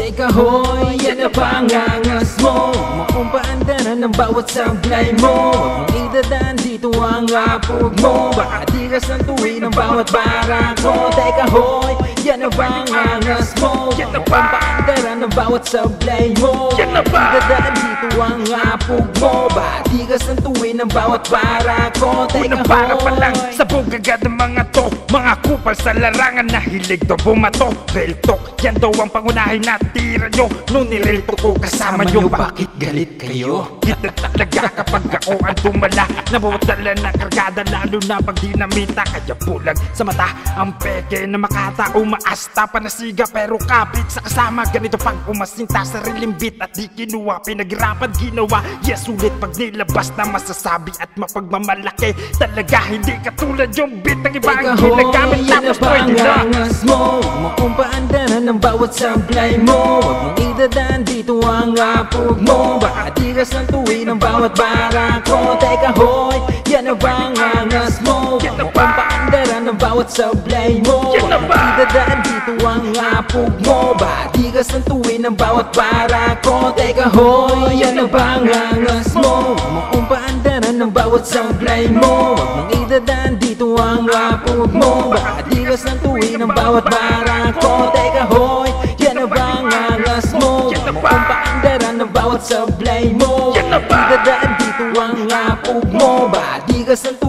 Teka hoy, yan na pangangas mo. Makumpaandaran ng bawat sablay mo. Huwag mong idadaan dito ang apog mo. Baka tigas ng tuwi ng bawat bara ko. Teka hoy, yan na pangangas mo. Makumpaandaran ng bawat sablay mo. Huwag mong idadaan dito ang apog mo. Baka tigas ng tuwi ng bawat bara ko. Teka hoy, para pa lang sa bugagad ng mga to. Mga kupal sa larangan na hilig to bumato. Real talk, yan daw ang pangunahin na tira nyo. Nung nirelto ko kasama nyo, bakit galit kayo? Kita talaga kapag ako ang tumala. Nabawatala na kargada lalo na pag dinamita. Kaya bulag sa mata ang peke na makata. Umaasta panasiga pero kapit sa kasama. Ganito pag umasinta sa relimbit at di kinuha. Pinaghirapan ginawa, yes ulit pag nilabas na masasabi at mapagmamalaki. Talaga hindi katulad yung beat ng iba ang ginagamit. Tapos pwede na mo, makumpaandaran ng bawat sablay mo. Huwag mong idadaan dito ang apog mo. Baka tigas ng tuwi ng bawat bara ko. Teka hoy, yan ang pangangas mo. Makumpaandaran ng bawat sablay mo. Huwag mong idadaan dito ang apog mo. Baka tigas ng tuwi ng bawat bara ko. Teka hoy, yan ang pangangas mo. Makumpaandaran ng bawat sablay mo. Huwag mong idadaan dito ang apog mo. Baka tigas ng tuwi ng bawat bara ko. Teka hoy, yan ang pangangas mo. Makumpaandaran ng bawat sablay mo. Idadaan dito ang apog mo. Baka tigas ng tuwi